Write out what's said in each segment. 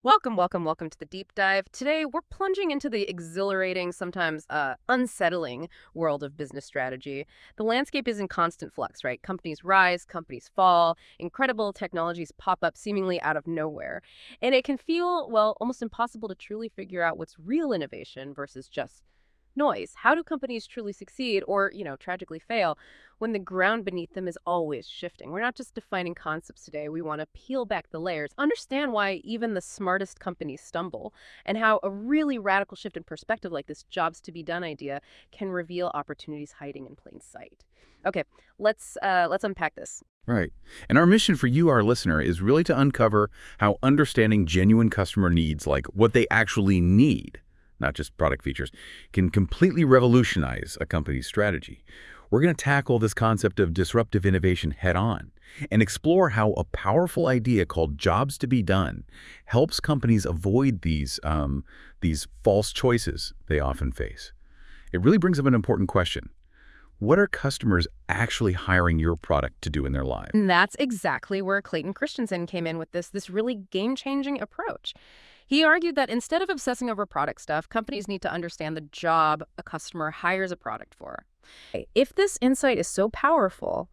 Welcome to the deep dive. Today, we're plunging into the exhilarating, sometimes unsettling world of business strategy. The landscape is in constant flux, right? Companies rise, companies fall, incredible technologies pop up seemingly out of nowhere. And it can feel, well, almost impossible to truly figure out what's real innovation versus just noise. How do companies truly succeed or, tragically fail when the ground beneath them is always shifting? We're not just defining concepts today. We want to peel back the layers, understand why even the smartest companies stumble, and how a really radical shift in perspective like this jobs to be done idea can reveal opportunities hiding in plain sight. Okay, let's unpack this. Right. And our mission for you, our listener, is really to uncover how understanding genuine customer needs, like what they actually need, not just product features, can completely revolutionize a company's strategy. We're going to tackle this concept of disruptive innovation head on and explore how a powerful idea called jobs to be done helps companies avoid these false choices they often face. It really brings up an important question. What are customers actually hiring your product to do in their lives? And that's exactly where Clayton Christensen came in with this really game-changing approach. He argued that instead of obsessing over product stuff, companies need to understand the job a customer hires a product for. If this insight is so powerful,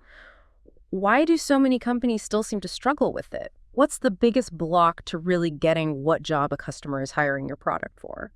why do so many companies still seem to struggle with it? What's the biggest block to really getting what job a customer is hiring your product for?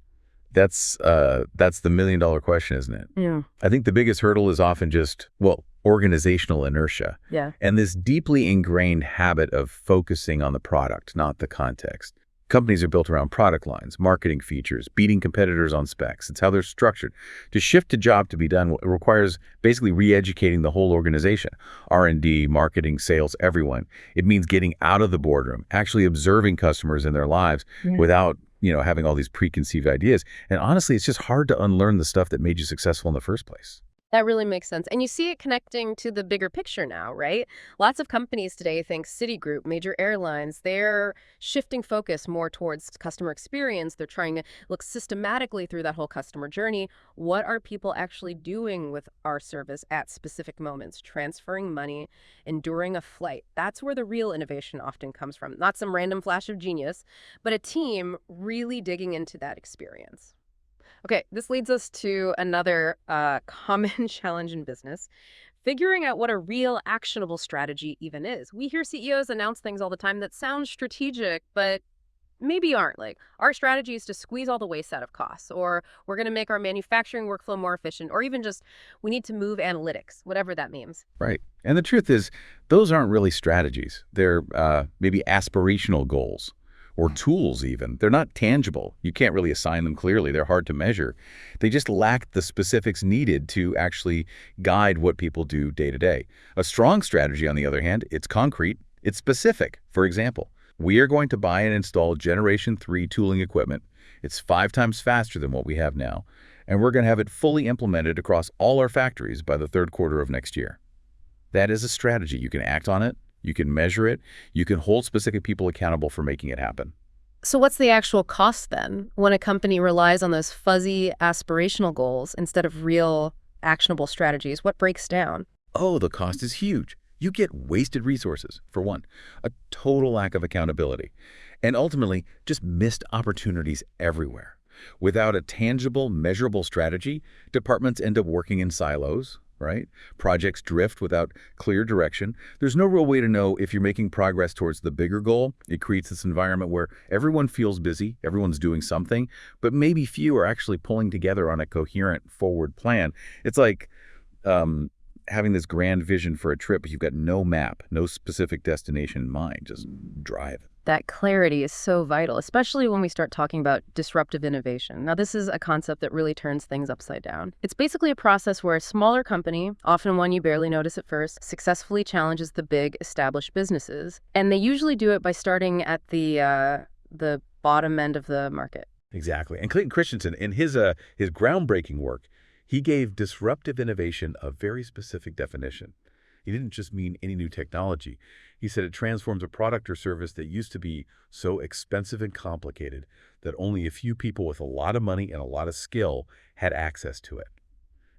That's the million-dollar question, isn't it? Yeah. I think the biggest hurdle is often just, well, organizational inertia. Yeah. And this deeply ingrained habit of focusing on the product, not the context. Companies are built around product lines, marketing features, beating competitors on specs. It's how they're structured. To shift to job to be done requires basically re-educating the whole organization. R&D, marketing, sales, everyone. It means getting out of the boardroom, actually observing customers in their lives without having all these preconceived ideas. And honestly, it's just hard to unlearn the stuff that made you successful in the first place. That really makes sense. And you see it connecting to the bigger picture now, right? Lots of companies today think Citigroup, major airlines, they're shifting focus more towards customer experience. They're trying to look systematically through that whole customer journey. What are people actually doing with our service at specific moments? Transferring money, enduring a flight. That's where the real innovation often comes from. Not some random flash of genius, but a team really digging into that experience. Okay, this leads us to another common challenge in business, figuring out what a real actionable strategy even is. We hear CEOs announce things all the time that sound strategic, but maybe aren't. Like, our strategy is to squeeze all the waste out of costs, or we're going to make our manufacturing workflow more efficient, or even just we need to move analytics, whatever that means. Right. And the truth is, those aren't really strategies. They're maybe aspirational goals. Or tools even. They're not tangible. You can't really assign them clearly. They're hard to measure. They just lack the specifics needed to actually guide what people do day to day. A strong strategy, on the other hand, it's concrete, it's specific. For example, we are going to buy and install Generation 3 tooling equipment. It's 5 times faster than what we have now, and we're going to have it fully implemented across all our factories by the third quarter of next year. That is a strategy. You can act on it. You can measure it. You can hold specific people accountable for making it happen. So what's the actual cost then when a company relies on those fuzzy aspirational goals instead of real actionable strategies? What breaks down? Oh, the cost is huge. You get wasted resources, for one, a total lack of accountability, and ultimately just missed opportunities everywhere. Without a tangible, measurable strategy, departments end up working in silos, right? Projects drift without clear direction. There's no real way to know if you're making progress towards the bigger goal. It creates this environment where everyone feels busy, everyone's doing something, but maybe few are actually pulling together on a coherent forward plan. It's like having this grand vision for a trip, but you've got no map, no specific destination in mind. Just drive. That clarity is so vital, especially when we start talking about disruptive innovation. Now, this is a concept that really turns things upside down. It's basically a process where a smaller company, often one you barely notice at first, successfully challenges the big established businesses. And they usually do it by starting at the bottom end of the market. Exactly. And Clayton Christensen, in his groundbreaking work, he gave disruptive innovation a very specific definition. He didn't just mean any new technology. He said it transforms a product or service that used to be so expensive and complicated that only a few people with a lot of money and a lot of skill had access to it.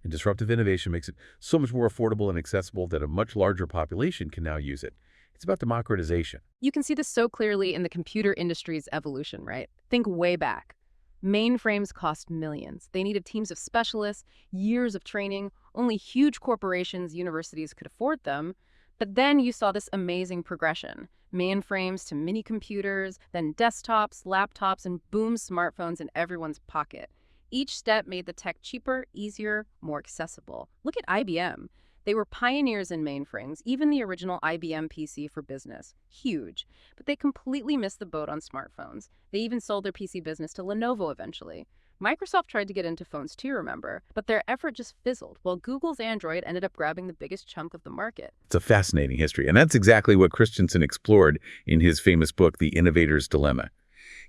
And disruptive innovation makes it so much more affordable and accessible that a much larger population can now use it. It's about democratization. You can see this so clearly in the computer industry's evolution, right? Think way back. Mainframes cost millions. They needed teams of specialists, years of training. Only huge corporations, universities could afford them. But then you saw this amazing progression. Mainframes to mini computers, then desktops, laptops, and boom, smartphones in everyone's pocket. Each step made the tech cheaper, easier, more accessible. Look at IBM. They were pioneers in mainframes, even the original IBM PC for business. Huge. But they completely missed the boat on smartphones. They even sold their PC business to Lenovo eventually. Microsoft tried to get into phones too, remember, but their effort just fizzled, while Google's Android ended up grabbing the biggest chunk of the market. It's a fascinating history, and that's exactly what Christensen explored in his famous book, The Innovator's Dilemma.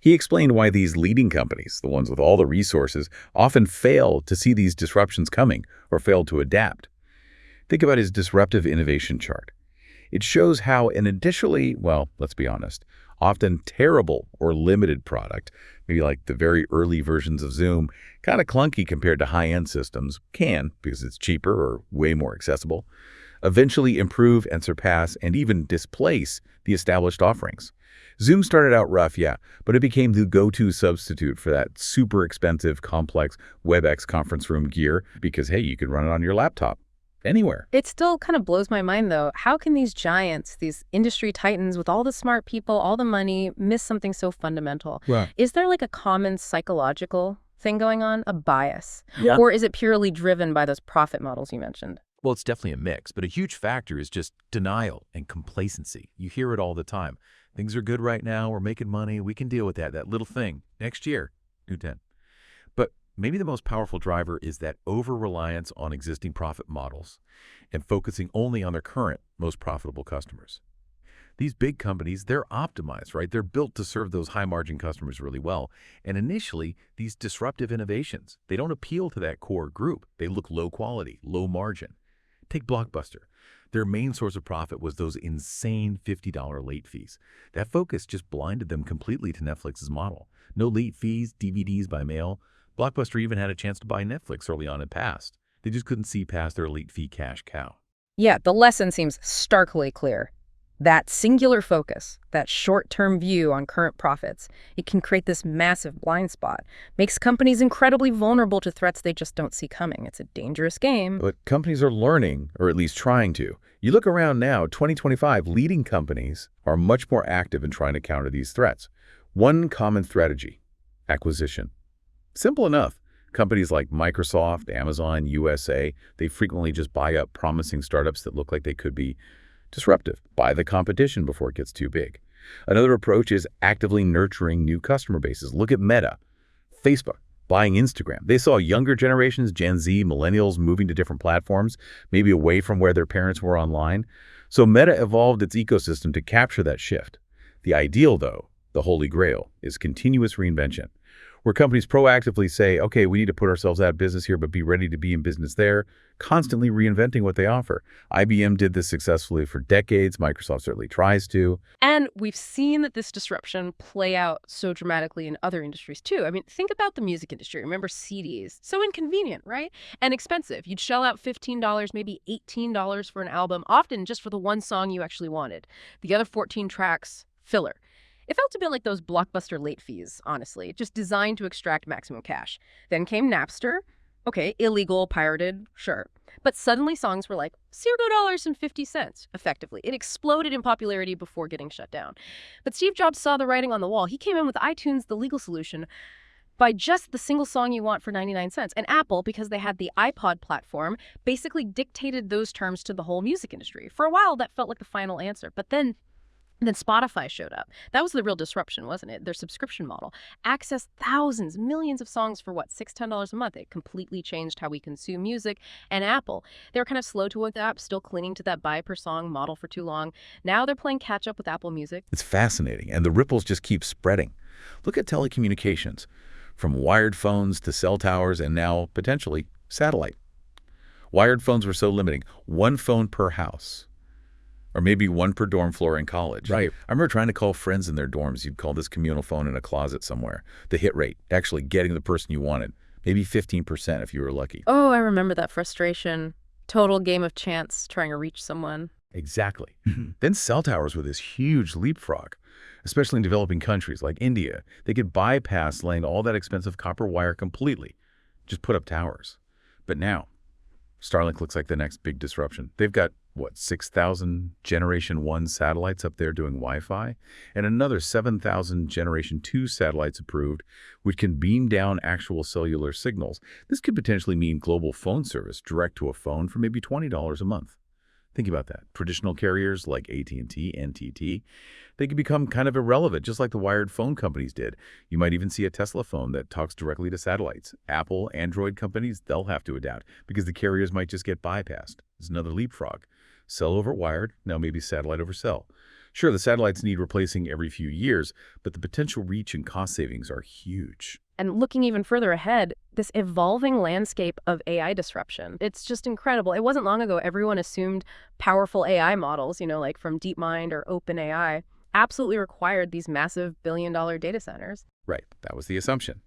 He explained why these leading companies, the ones with all the resources, often fail to see these disruptions coming or fail to adapt. Think about his disruptive innovation chart. It shows how an initially, well, let's be honest, often terrible or limited product, maybe like the very early versions of Zoom, kind of clunky compared to high-end systems, can, because it's cheaper or way more accessible, eventually improve and surpass and even displace the established offerings. Zoom started out rough, yeah, but it became the go-to substitute for that super expensive, complex WebEx conference room gear because, hey, you could run it on your laptop anywhere. It still kind of blows my mind, though. How can these giants, these industry titans with all the smart people, all the money, miss something so fundamental? Right. Is there like a common psychological thing going on, a bias? Yeah. Or is it purely driven by those profit models you mentioned? Well, it's definitely a mix, but a huge factor is just denial and complacency. You hear it all the time. Things are good right now. We're making money. We can deal with that little thing. Next year, new 10. But maybe the most powerful driver is that over-reliance on existing profit models and focusing only on their current, most profitable customers. These big companies, they're optimized, right? They're built to serve those high-margin customers really well. And initially, these disruptive innovations, they don't appeal to that core group. They look low quality, low margin. Take Blockbuster. Their main source of profit was those insane $50 late fees. That focus just blinded them completely to Netflix's model. No late fees, DVDs by mail. Blockbuster even had a chance to buy Netflix early on and passed. They just couldn't see past their late fee cash cow. Yeah, the lesson seems starkly clear. That singular focus, that short-term view on current profits, it can create this massive blind spot. Makes companies incredibly vulnerable to threats they just don't see coming. It's a dangerous game. But companies are learning, or at least trying to. You look around now, 2025, leading companies are much more active in trying to counter these threats. One common strategy: acquisition. Simple enough. Companies like Microsoft, Amazon, USA, they frequently just buy up promising startups that look like they could be disruptive. Buy the competition before it gets too big. Another approach is actively nurturing new customer bases. Look at Meta, Facebook, buying Instagram. They saw younger generations, Gen Z, millennials, moving to different platforms, maybe away from where their parents were online. So Meta evolved its ecosystem to capture that shift. The ideal, though, the holy grail, is continuous reinvention, where companies proactively say, okay, we need to put ourselves out of business here, but be ready to be in business there, constantly reinventing what they offer. IBM did this successfully for decades. Microsoft certainly tries to. And we've seen that this disruption play out so dramatically in other industries, too. I mean, think about the music industry. Remember CDs? So inconvenient, right? And expensive. You'd shell out $15, maybe $18 for an album, often just for the one song you actually wanted. The other 14 tracks, filler. It felt a bit like those Blockbuster late fees, honestly, just designed to extract maximum cash. Then came Napster. Okay, illegal, pirated, sure. But suddenly songs were like $0.50, effectively. It exploded in popularity before getting shut down. But Steve Jobs saw the writing on the wall. He came in with iTunes, the legal solution, buy just the single song you want for 99 cents. And Apple, because they had the iPod platform, basically dictated those terms to the whole music industry. For a while, that felt like the final answer. But then Spotify showed up. That was the real disruption, wasn't it? Their subscription model. Access thousands, millions of songs for what, $6, $10 a month. It completely changed how we consume music. And Apple, they were kind of slow to adapt, still clinging to that buy per song model for too long. Now they're playing catch up with Apple Music. It's fascinating, and the ripples just keep spreading. Look at telecommunications, from wired phones to cell towers and now, potentially, satellite. Wired phones were so limiting. One phone per house. Or maybe one per dorm floor in college. Right. I remember trying to call friends in their dorms. You'd call this communal phone in a closet somewhere. The hit rate, actually getting the person you wanted, maybe 15% if you were lucky. Oh, I remember that frustration. Total game of chance trying to reach someone. Exactly. Then cell towers were this huge leapfrog, especially in developing countries like India. They could bypass laying all that expensive copper wire completely, just put up towers. But now, Starlink looks like the next big disruption. They've got, what, 6,000 Generation 1 satellites up there doing Wi-Fi, and another 7,000 Generation 2 satellites approved, which can beam down actual cellular signals. This could potentially mean global phone service direct to a phone for maybe $20 a month. Think about that. Traditional carriers like AT&T, NTT, they could become kind of irrelevant, just like the wired phone companies did. You might even see a Tesla phone that talks directly to satellites. Apple, Android companies, they'll have to adapt because the carriers might just get bypassed. It's another leapfrog. Cell over wired, now maybe satellite over cell. Sure, the satellites need replacing every few years, but the potential reach and cost savings are huge. And looking even further ahead, this evolving landscape of AI disruption, it's just incredible. It wasn't long ago everyone assumed powerful AI models, like from DeepMind or OpenAI, absolutely required these massive billion-dollar data centers. Right, that was the assumption.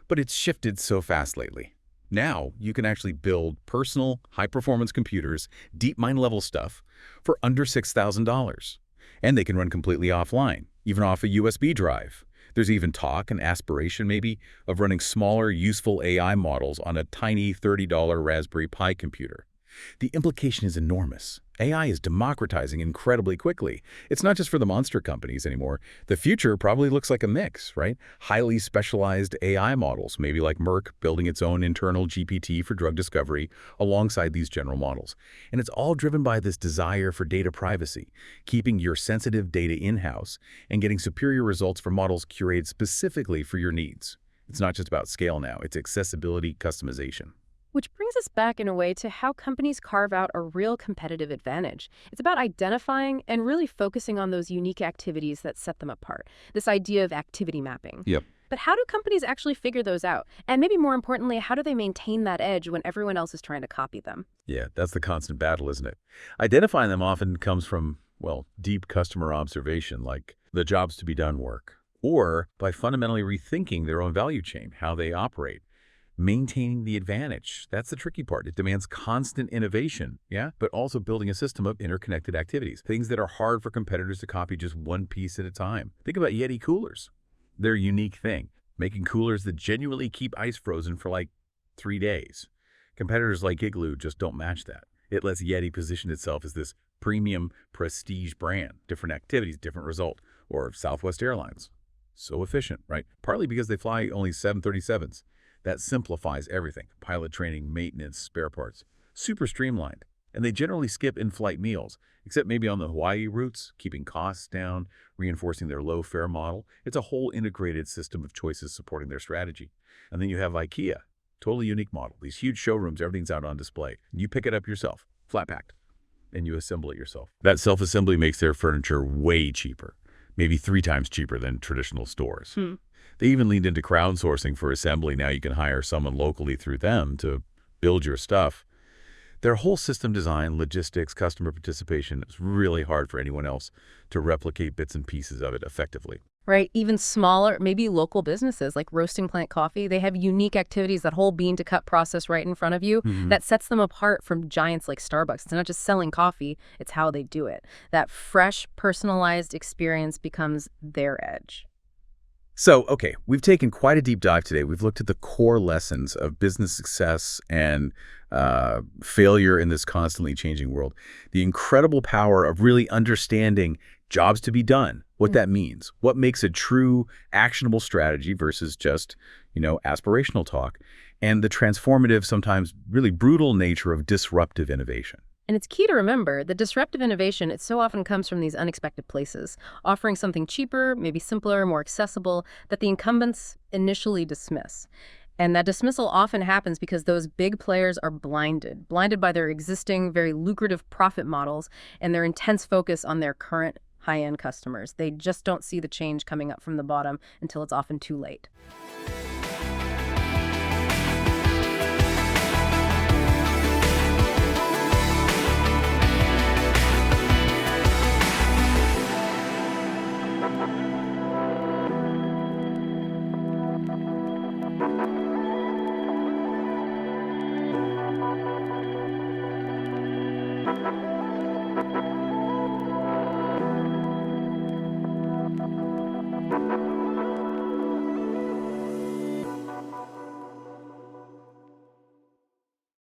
But it's shifted so fast lately. Now, you can actually build personal, high-performance computers, DeepMind-level stuff, for under $6,000. And they can run completely offline, even off a USB drive. There's even talk and aspiration, maybe, of running smaller, useful AI models on a tiny $30 Raspberry Pi computer. The implication is enormous. AI is democratizing incredibly quickly. It's not just for the monster companies anymore. The future probably looks like a mix, right? Highly specialized AI models, maybe like Merck building its own internal GPT for drug discovery alongside these general models. And it's all driven by this desire for data privacy, keeping your sensitive data in-house and getting superior results for models curated specifically for your needs. It's not just about scale now, it's accessibility, customization. Which brings us back in a way to how companies carve out a real competitive advantage. It's about identifying and really focusing on those unique activities that set them apart. This idea of activity mapping. Yep. But how do companies actually figure those out? And maybe more importantly, how do they maintain that edge when everyone else is trying to copy them? Yeah, that's the constant battle, isn't it? Identifying them often comes from, well, deep customer observation, like the jobs to be done work, or by fundamentally rethinking their own value chain, how they operate. Maintaining the advantage. That's the tricky part. It demands constant innovation, yeah, but also building a system of interconnected activities, things that are hard for competitors to copy just one piece at a time. Think about Yeti coolers. They're a unique thing, making coolers that genuinely keep ice frozen for like 3 days. Competitors like Igloo just don't match that. It lets Yeti position itself as this premium prestige brand, different activities, different result, or Southwest Airlines. So efficient, right? Partly because they fly only 737s. That simplifies everything. Pilot training, maintenance, spare parts. Super streamlined. And they generally skip in-flight meals, except maybe on the Hawaii routes, keeping costs down, reinforcing their low-fare model. It's a whole integrated system of choices supporting their strategy. And then you have IKEA. Totally unique model. These huge showrooms, everything's out on display. You pick it up yourself, flat-packed, and you assemble it yourself. That self-assembly makes their furniture way cheaper. Maybe 3 times cheaper than traditional stores. They even leaned into crowdsourcing for assembly. Now you can hire someone locally through them to build your stuff. Their whole system design, logistics, customer participation is really hard for anyone else to replicate bits and pieces of it effectively. Right? Even smaller, maybe local businesses like Roasting Plant Coffee, they have unique activities, that whole bean to cup process right in front of you that sets them apart from giants like Starbucks. It's not just selling coffee, it's how they do it. That fresh, personalized experience becomes their edge. So, okay, we've taken quite a deep dive today. We've looked at the core lessons of business success and failure in this constantly changing world. The incredible power of really understanding jobs to be done, what that means, what makes a true actionable strategy versus just, aspirational talk, and the transformative, sometimes really brutal nature of disruptive innovation. And it's key to remember that disruptive innovation, it so often comes from these unexpected places, offering something cheaper, maybe simpler, more accessible, that the incumbents initially dismiss. And that dismissal often happens because those big players are blinded by their existing, very lucrative profit models and their intense focus on their current high-end customers. They just don't see the change coming up from the bottom until it's often too late.